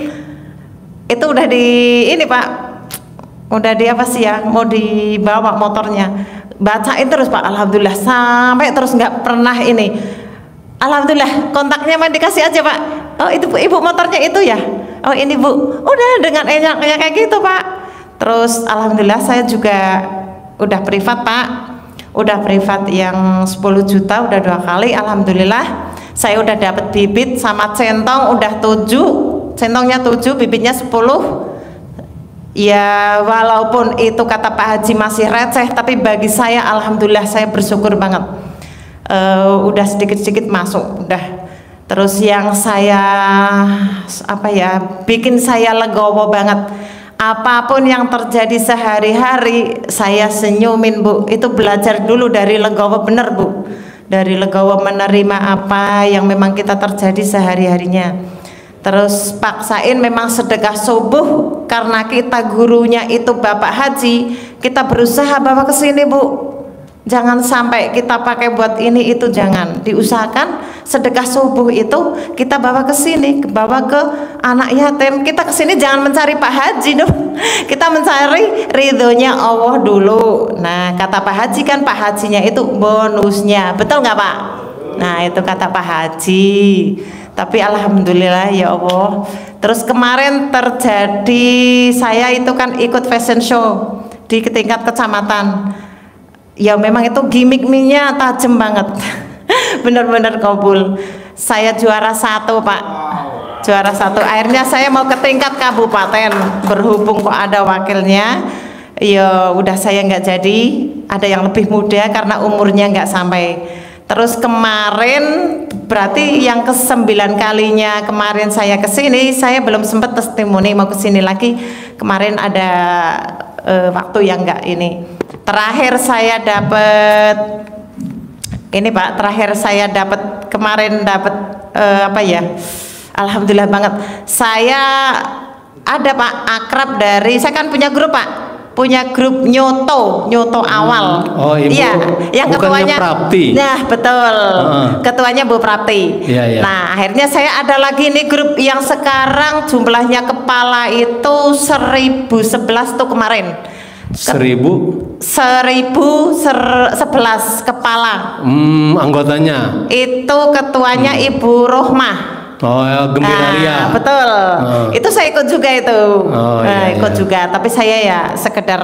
D: Itu udah ini Pak, udah di apa sih ya, mau dibawa motornya, bacain terus Pak, alhamdulillah sampai terus nggak pernah ini. Alhamdulillah kontaknya main dikasih aja Pak. Oh itu ibu motornya itu ya, oh ini Bu, udah dengan enaknya kayak gitu Pak. Terus alhamdulillah saya juga udah privat Pak, udah privat yang 10 juta udah 2 kali, alhamdulillah. Saya udah dapat bibit sama centong udah 7, centongnya 7, bibitnya 10. Ya walaupun itu kata Pak Haji masih receh, tapi bagi saya alhamdulillah saya bersyukur banget. Udah sedikit-sedikit masuk udah. Terus yang saya apa ya, bikin saya legowo banget, apapun yang terjadi sehari-hari saya senyumin Bu. Itu belajar dulu dari legowo, bener Bu, dari legowo menerima apa yang memang kita terjadi sehari-harinya. Terus paksain memang sedekah subuh, karena kita gurunya itu Bapak Haji, kita berusaha bawa ke sini Bu. Jangan sampai kita pakai buat ini itu, jangan. Diusahakan sedekah subuh itu kita bawa ke sini, bawa ke anak yatim. Kita ke sini jangan mencari Pak Haji dong. Kita mencari ridhonya Allah dulu. Nah, kata Pak Haji kan Pak Hajinya itu bonusnya. Betul nggak Pak? Nah, itu kata Pak Haji. Tapi alhamdulillah ya Allah. Terus kemarin terjadi, saya itu kan ikut fashion show di tingkat kecamatan. Ya memang itu gimmick-nya tajam banget. Bener-bener kabul. Saya juara 1 Pak, juara 1. Akhirnya saya mau ke tingkat kabupaten, berhubung kok ada wakilnya, ya udah saya nggak jadi. Ada yang lebih muda karena umurnya nggak sampai. Terus kemarin berarti yang ke-9 kalinya kemarin saya kesini, saya belum sempat testimoni, mau kesini lagi. Kemarin ada waktu yang enggak ini. Terakhir saya dapat ini Pak, terakhir saya dapat kemarin dapat apa ya? Alhamdulillah banget. Saya ada Pak akrab dari, saya kan punya grup Pak, punya grup nyoto awal.
A: Oh Ibu,
D: iya, yang ketuanya
A: Prapti.
D: Nah betul, ketuanya Bu Prapti.
A: Iya.
D: Nah akhirnya saya ada lagi nih grup yang sekarang jumlahnya kepala itu 1011 tuh kemarin.
A: 1111
D: kepala.
A: Anggotanya.
D: Itu ketuanya Ibu Rohmah.
A: Oh ya, Gembira Ria.
D: Betul. Itu saya ikut juga itu. Ikut
A: iya.
D: juga, tapi saya ya sekedar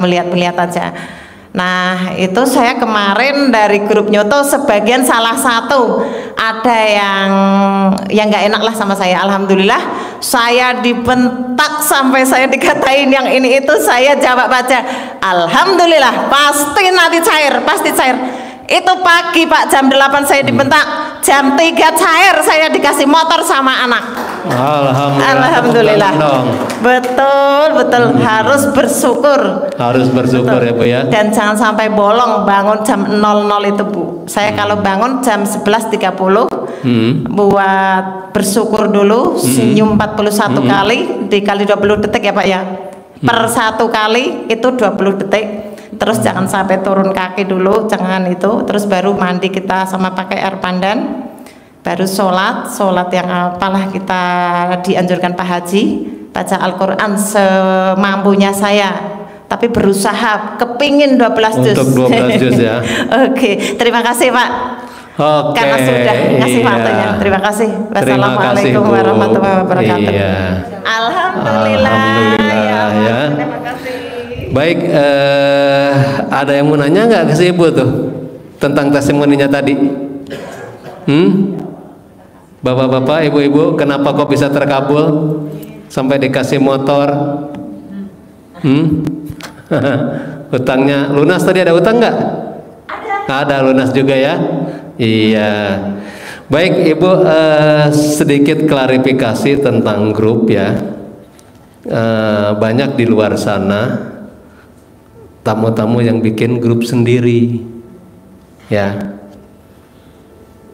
D: melihat-melihat aja. Nah itu saya kemarin dari grup nyoto, sebagian salah satu ada yang nggak enak lah sama saya. Alhamdulillah saya dibentak sampai saya dikatain yang ini itu, saya jawab aja alhamdulillah, pasti nanti cair, pasti cair. Itu pagi Pak, jam 8 saya dibentak, jam 3 cair, saya dikasih motor sama anak. Alhamdulillah. Betul harus bersyukur.
A: Harus bersyukur ya Bu ya.
D: Dan jangan sampai bolong bangun jam 00 itu Bu. Saya kalau bangun jam 11.30 buat bersyukur dulu, senyum 41 kali, dikali 20 detik ya Pak ya. Per 1 kali itu 20 detik. terus jangan sampai turun kaki dulu, jangan itu, terus baru mandi kita sama pakai air pandan, baru sholat yang apalah kita dianjurkan Pak Haji, baca Al-Quran semampunya saya, tapi berusaha kepingin 12 juz.
A: Untuk 12 juz ya.
D: Oke, terima kasih Pak.
A: Oke,
D: Karena sudah ngasih waktunya. Terima kasih. Wassalamualaikum
A: Bu.
D: warahmatullahi wabarakatuh.
A: Iya.
D: Alhamdulillah.
A: Ya.
D: Terima kasih.
A: Baik, ada yang mau nanya nggak ke si Ibu tuh tentang testimoninya tadi? Bapak-bapak, ibu-ibu, kenapa kok bisa terkabul sampai dikasih motor? Hutangnya lunas tadi, ada hutang nggak? Ada lunas juga ya. Iya. Baik Ibu, sedikit klarifikasi tentang grup ya. Banyak di luar sana tamu-tamu yang bikin grup sendiri ya.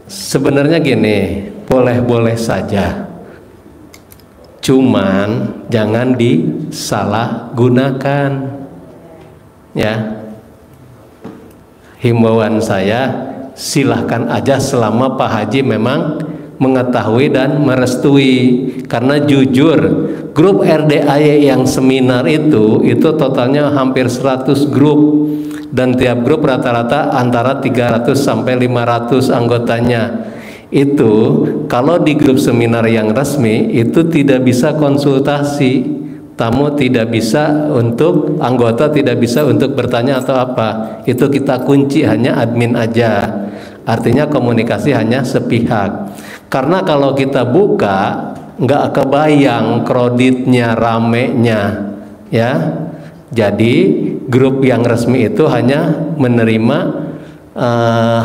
A: Sebenarnya gini, boleh-boleh saja, cuman jangan disalahgunakan ya. Himbauan saya, silahkan aja selama Pak Haji memang mengetahui dan merestui. Karena jujur, grup RDAY yang seminar itu totalnya hampir 100 grup, dan tiap grup rata-rata antara 300 sampai 500 anggotanya. Itu kalau di grup seminar yang resmi itu tidak bisa konsultasi, tamu tidak bisa untuk, anggota tidak bisa untuk bertanya atau apa. Itu kita kunci, hanya admin aja. Artinya komunikasi hanya sepihak. Karena kalau kita buka, nggak kebayang kreditnya, ramenya, ya. Jadi grup yang resmi itu hanya menerima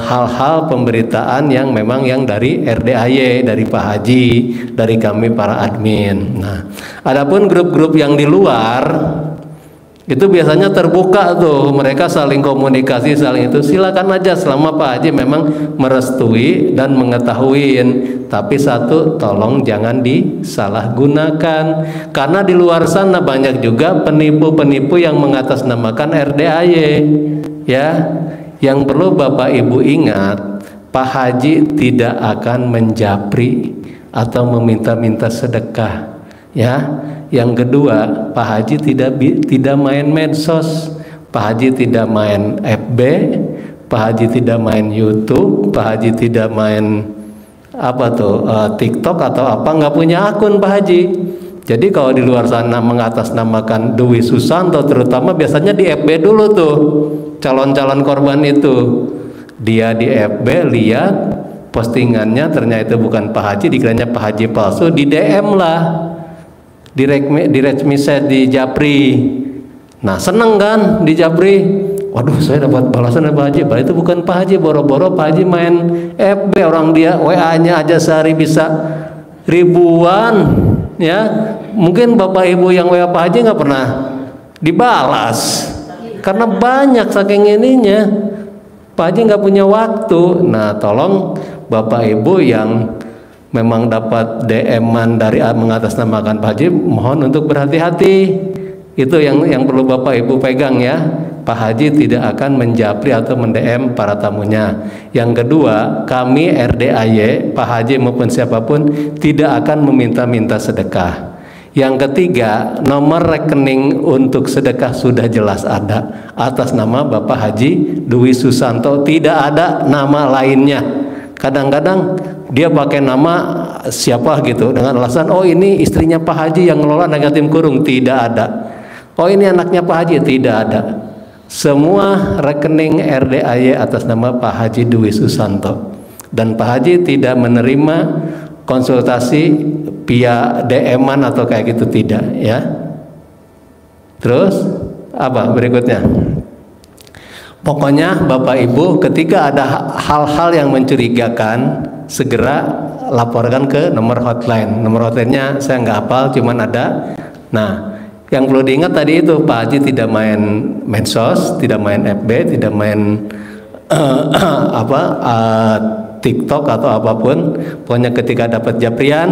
A: hal-hal pemberitaan yang memang yang dari RDAY, dari Pak Haji, dari kami para admin. Nah, adapun grup-grup yang di luar itu biasanya terbuka tuh, mereka saling komunikasi, saling itu. Silakan aja selama Pak Haji memang merestui dan mengetahui. Tapi satu, tolong jangan disalahgunakan, karena di luar sana banyak juga penipu-penipu yang mengatasnamakan RDAY ya. Yang perlu Bapak Ibu ingat, Pak Haji tidak akan menjapri atau meminta-minta sedekah ya. Yang kedua, Pak Haji tidak main medsos, Pak Haji tidak main FB, Pak Haji tidak main YouTube, Pak Haji tidak main TikTok atau apa, nggak punya akun Pak Haji. Jadi kalau di luar sana mengatasnamakan Dwi Susanto, terutama biasanya di FB dulu tuh calon-calon korban itu. Dia di FB lihat postingannya, ternyata itu bukan Pak Haji, dikiranya Pak Haji palsu, di DM lah, direct message di Japri. Nah seneng kan di Japri, waduh saya dapat balasan dari Pak Haji, padahal itu bukan Pak Haji, boro-boro Pak Haji main FB, orang dia WA-nya aja sehari bisa ribuan ya. Mungkin Bapak Ibu yang WA Pak Haji nggak pernah dibalas karena banyak saking ininya. Pak Haji nggak punya waktu. Nah tolong Bapak Ibu yang memang dapat DM-an dari mengatasnamakan Pak Haji, mohon untuk berhati-hati. Itu yang perlu Bapak Ibu pegang ya. Pak Haji tidak akan menjapri atau mendm para tamunya. Yang kedua, kami RDAY, Pak Haji maupun siapapun tidak akan meminta-minta sedekah. Yang ketiga, nomor rekening untuk sedekah sudah jelas ada atas nama Bapak Haji Dwi Susanto, tidak ada nama lainnya. Kadang-kadang dia pakai nama siapa gitu dengan alasan, oh ini istrinya Pak Haji yang ngelola anak yatim kurung, tidak ada. Oh ini anaknya Pak Haji, tidak ada. Semua rekening RDAY atas nama Pak Haji Dwi Susanto, dan Pak Haji tidak menerima konsultasi via DM-an atau kayak gitu, tidak ya. Terus apa berikutnya? Pokoknya Bapak Ibu ketika ada hal-hal yang mencurigakan, segera laporkan ke nomor hotline. Nomor hotline-nya saya nggak hafal, cuman ada. Nah yang perlu diingat tadi itu, Pak Haji tidak main medsos, tidak main FB, tidak main TikTok atau apapun. Pokoknya ketika dapat japrian,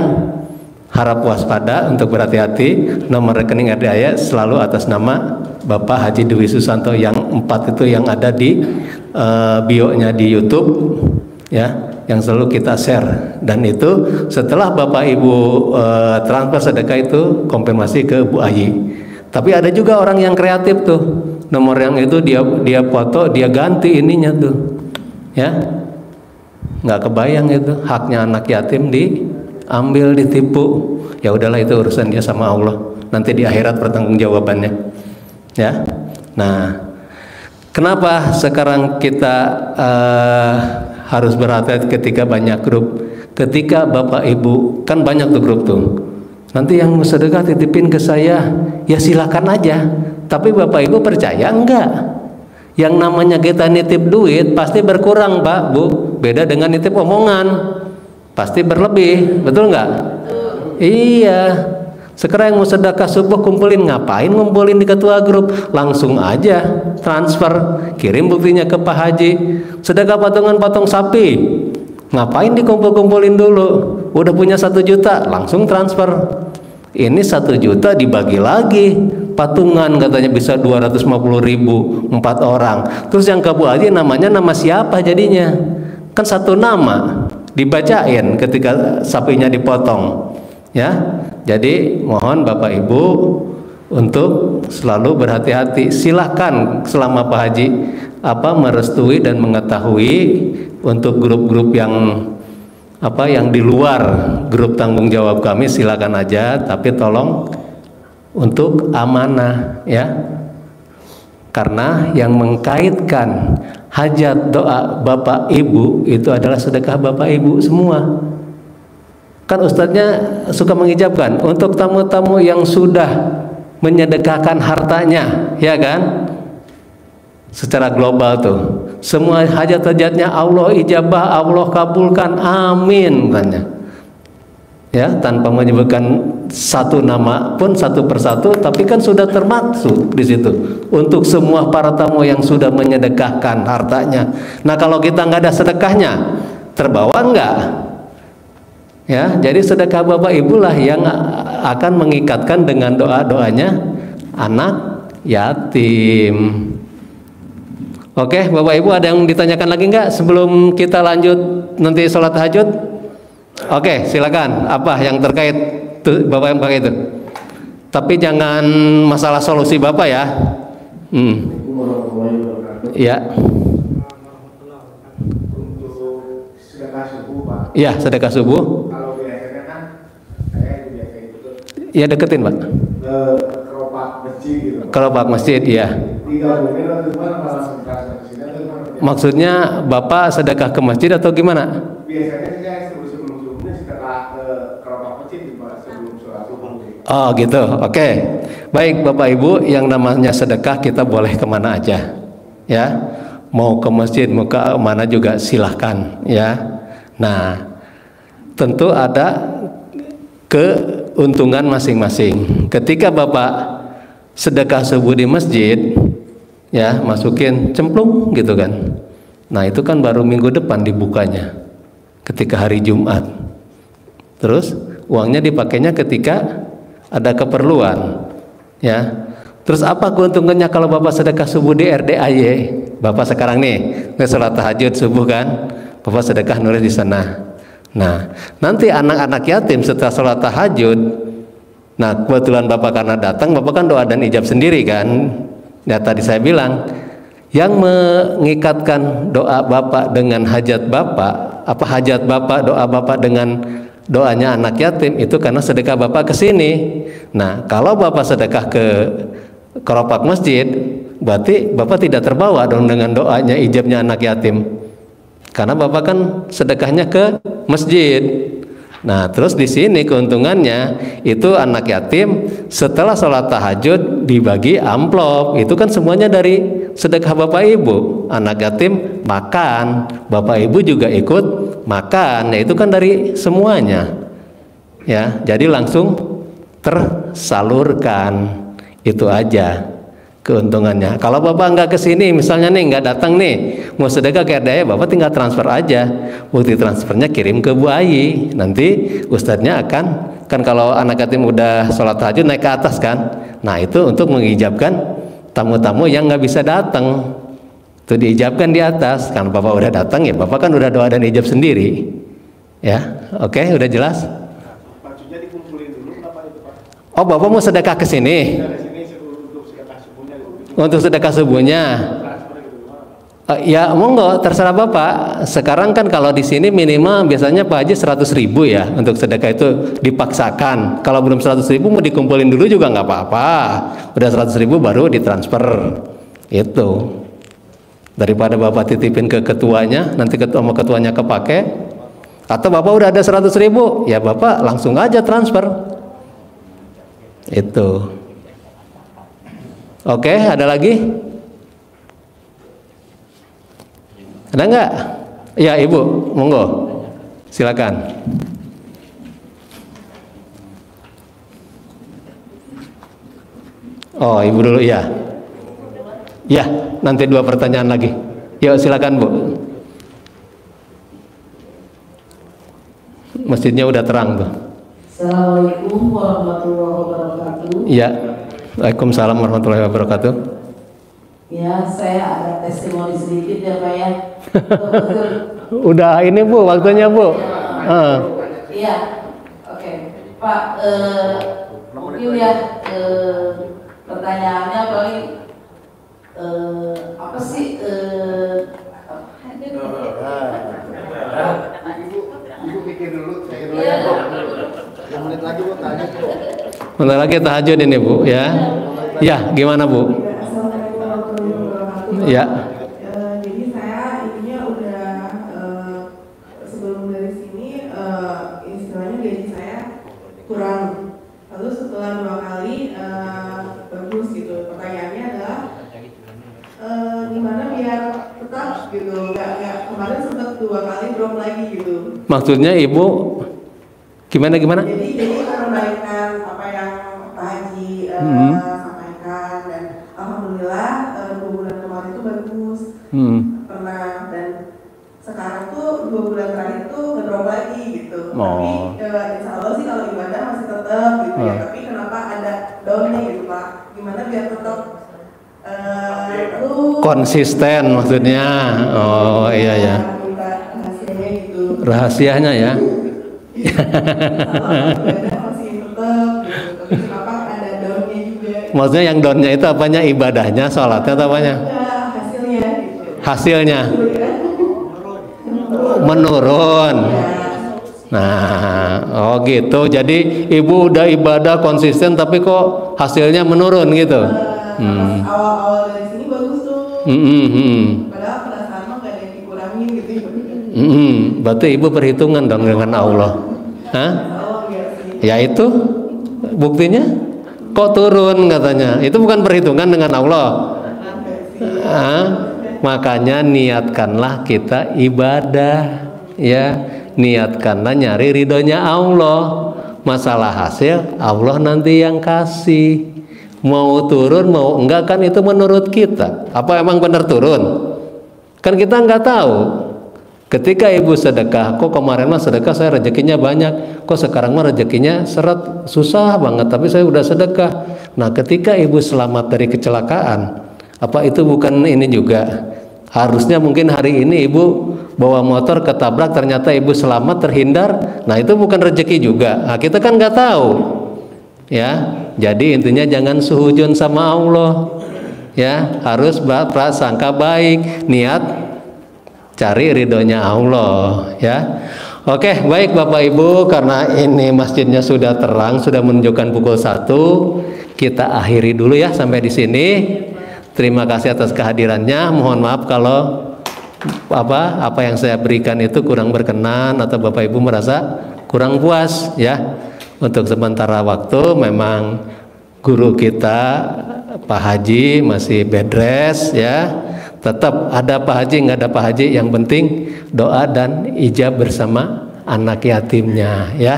A: harap waspada untuk berhati-hati. Nomor rekening RDAY selalu atas nama Bapak Haji Dwi Susanto yang 4 itu yang ada di bio-nya di YouTube ya, yang selalu kita share. Dan itu setelah Bapak Ibu transfer sedekah itu konfirmasi ke Bu Ayi. Tapi ada juga orang yang kreatif tuh, nomor yang itu dia foto, dia ganti ininya tuh ya, nggak kebayang itu haknya anak yatim diambil, ditipu. Ya udahlah, itu urusan dia sama Allah, nanti di akhirat pertanggungjawabannya ya. Nah, kenapa sekarang kita harus berhati-hati ketika banyak grup? Ketika Bapak Ibu, kan banyak tuh grup tuh, nanti yang sedekah titipin ke saya, ya silakan aja. Tapi Bapak Ibu percaya enggak? Yang namanya kita nitip duit pasti berkurang Pak Bu, beda dengan nitip omongan, pasti berlebih, betul enggak? Iya. Sekarang yang mau sedekah subuh kumpulin, ngapain ngumpulin di ketua grup? Langsung aja transfer, kirim buktinya ke Pak Haji. Sedekah patungan potong sapi, ngapain dikumpul-kumpulin dulu? Udah punya 1 juta, langsung transfer. Ini 1 juta dibagi lagi, patungan katanya bisa 250.000 4 orang. Terus yang ke Bu Haji namanya nama siapa jadinya? Kan 1 nama dibacain ketika sapinya dipotong ya. Jadi mohon Bapak Ibu untuk selalu berhati-hati. Silahkan selama Pak Haji merestui dan mengetahui untuk grup-grup yang di luar grup tanggung jawab kami, silakan aja, tapi tolong untuk amanah ya, karena yang mengkaitkan hajat doa Bapak Ibu itu adalah sedekah Bapak Ibu semua. Kan ustadznya suka mengijabkan untuk tamu-tamu yang sudah menyedekahkan hartanya, ya kan, secara global tuh, semua hajat-hajatnya Allah ijabah, Allah kabulkan, amin katanya ya, tanpa menyebutkan satu nama pun satu persatu, tapi kan sudah termaksud di situ untuk semua para tamu yang sudah menyedekahkan hartanya. Nah, kalau kita nggak ada sedekahnya, terbawa enggak? Ya, jadi sedekah Bapak Ibu lah yang akan mengikatkan dengan doa-doanya anak yatim. Oke, Bapak Ibu, ada yang ditanyakan lagi nggak sebelum kita lanjut nanti sholat tahajud? Oke, silakan. Apa yang terkait tuh, Bapak yang pakai itu? Tapi jangan masalah solusi Bapak ya. Ya. Iya, sedekah subuh.
F: Kalau biasanya kan saya biasa itu.
A: Iya, deketin Pak.
F: Keropak masjid gitu.
A: Keropak masjid, iya. Maksudnya Bapak sedekah ke masjid atau gimana?
F: Biasanya saya sebelum-sebelumnya sedekah ke keropak masjid sebelum sholat subuh.
A: Oh gitu, oke. Baik Bapak Ibu, yang namanya sedekah kita boleh kemana aja ya. Mau ke masjid, mau ke mana juga silahkan ya. Nah, tentu ada keuntungan masing-masing. Ketika Bapak sedekah subuh di masjid, ya masukin cemplung gitu kan. Nah, itu kan baru minggu depan dibukanya, ketika hari Jumat. Terus uangnya dipakainya ketika ada keperluan, ya. Terus apa keuntungannya kalau Bapak sedekah subuh di RDAY? Bapak sekarang nih sholat tahajud subuh kan, Bapak sedekah nulis di sana. Nah, nanti anak-anak yatim setelah sholat tahajud, nah kebetulan Bapak karena datang, Bapak kan doa dan ijab sendiri kan. Ya tadi saya bilang, yang mengikatkan doa Bapak dengan hajat Bapak, hajat Bapak, doa Bapak dengan doanya anak yatim itu karena sedekah Bapak ke sini. Nah, kalau Bapak sedekah ke keropak masjid, berarti Bapak tidak terbawa dong dengan doanya ijabnya anak yatim. Karena Bapak kan sedekahnya ke masjid. Nah, terus di sini keuntungannya itu anak yatim setelah sholat tahajud dibagi amplop. Itu kan semuanya dari sedekah Bapak Ibu. Anak yatim makan, Bapak Ibu juga ikut makan. Ya itu kan dari semuanya. Ya, jadi langsung tersalurkan. Itu aja keuntungannya. Kalau Bapak nggak kesini, misalnya nih nggak datang nih, mau sedekah ke RDAY, Bapak tinggal transfer aja. Bukti transfernya kirim ke Bu Ayi. Nanti ustadznya akan, kan kalau anak yatim udah sholat tahajud naik ke atas kan. Nah itu untuk mengijabkan tamu-tamu yang nggak bisa datang. Itu diijabkan di atas. Karena Bapak udah datang ya, Bapak kan udah doa dan ijab sendiri. Ya, oke, udah jelas.
F: Maksudnya dikumpulin dulu apa itu Pak?
A: Oh, Bapak mau sedekah ke sini?
F: Dari sini untuk sedekah subuhnya gitu.
A: Untuk sedekah subuhnya. Ya monggo, terserah Bapak. Sekarang kan kalau di sini minimal biasanya Pak Haji 100.000 ya untuk sedekah itu dipaksakan. Kalau belum 100.000 mau dikumpulin dulu juga nggak apa-apa. Udah 100.000 baru ditransfer. Itu daripada Bapak titipin ke ketuanya, nanti sama ketuanya kepake. Atau Bapak udah ada 100.000, ya Bapak langsung aja transfer. Itu. Oke, ada lagi? Ada nggak? Ya Ibu, monggo, silakan. Oh Ibu dulu ya. Ya, nanti 2 pertanyaan lagi. Yuk silakan Bu. Masjidnya udah terang tuh.
G: Assalamualaikum warahmatullahi wabarakatuh.
A: Ya, Waalaikumsalam warahmatullahi wabarakatuh.
G: Ya, saya ada testimoni sedikit ya Pak ya.
A: Udah ini Bu, waktunya Bu.
G: Iya, oke. Pak, mungkin ya pertanyaannya paling apa sih?
F: Ibu pikir dulu ya Bu. 2 menit lagi Bu tanya Bu.
A: Bentar lagi tahajud ini Bu ya. Ya, gimana Bu?
H: Assalamualaikum warahmatullahi wabarakatuh.
A: Ya.
H: Jadi saya ininya udah sebelum dari sini istilahnya gaji saya kurang. Lalu setelah 2 kali bagus gitu. Pertanyaannya adalah gimana biar tetap gitu. Nggak kemarin sempat 2 kali drop lagi gitu.
A: Maksudnya Ibu gimana?
H: Jadi kebaikan apa yang Pak Haji sampaikan, dan alhamdulillah 2 bulan kemarin itu bagus. Pernah, dan sekarang tuh 2 bulan terakhir tuh ngedrop lagi gitu. Tapi insya Allah sih kalau ibadah masih tetap gitu ya. Tapi kenapa ada downnya gitu Pak? Gimana biar tetap
A: konsisten maksudnya. Oh iya ya.
H: Rahasianya gitu.
A: Rahasianya ya. Maksudnya yang downnya itu apanya? Ibadahnya, sholatnya atau apanya? Hasilnya menurun. Nah, oh gitu. Jadi Ibu udah ibadah konsisten tapi kok hasilnya menurun gitu.
H: Awal-awal dari sini bagus tuh. Padahal perasaan mah gak ada yang dikurangin gitu.
A: Berarti Ibu perhitungan dong dengan Allah. Hah? Ya itu buktinya kok turun katanya. Itu bukan perhitungan dengan Allah. Makanya niatkanlah kita ibadah, ya. Niatkanlah nyari ridhonya Allah. Masalah hasil Allah nanti yang kasih. Mau turun mau enggak kan itu menurut kita. Apa emang benar turun? Kan kita nggak tahu. Ketika Ibu sedekah, kok kemarin mah sedekah saya rezekinya banyak, kok sekarang mah rezekinya seret, susah banget, tapi saya udah sedekah. Nah ketika Ibu selamat dari kecelakaan, apa itu bukan ini juga? Harusnya mungkin hari ini Ibu bawa motor ketabrak, ternyata Ibu selamat terhindar. Nah itu bukan rezeki juga. Nah, kita kan nggak tahu, ya. Jadi intinya jangan suhujun sama Allah, ya. Harus prasangka baik, niat cari ridhonya Allah, ya. Oke, baik Bapak Ibu, karena ini masjidnya sudah terang, sudah menunjukkan pukul 1, kita akhiri dulu ya sampai di sini. Terima kasih atas kehadirannya. Mohon maaf kalau apa yang saya berikan itu kurang berkenan atau Bapak Ibu merasa kurang puas, ya. Untuk sementara waktu memang guru kita Pak Haji masih bed rest, ya. Tetap ada Pak Haji, nggak ada Pak Haji, yang penting doa dan ijab bersama anak yatimnya, ya.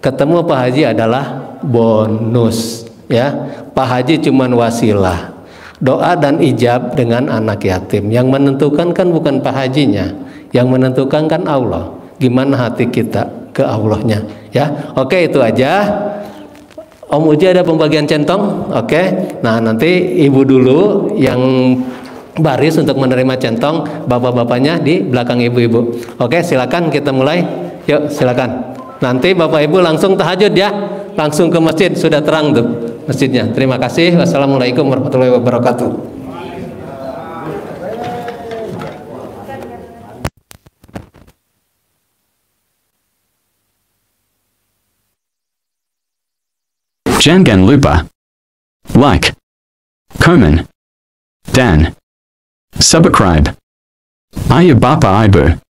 A: Ketemu Pak Haji adalah bonus, ya. Pak Haji cuman wasilah. Doa dan ijab dengan anak yatim. Yang menentukan kan bukan Pak Hajinya, yang menentukan kan Allah. Gimana hati kita ke Allahnya, ya. Oke, itu aja. Om Uji ada pembagian centong, oke. Nah nanti ibu dulu yang baris untuk menerima centong, bapak-bapaknya di belakang ibu-ibu. Oke, silakan kita mulai. Yuk, silakan. Nanti bapak ibu langsung tahajud ya, langsung ke masjid, sudah terang tuh masjidnya. Terima kasih. Wassalamualaikum warahmatullahi wabarakatuh.
I: Jangan lupa like, comment, dan subscribe. Ayo Bapak Ibu.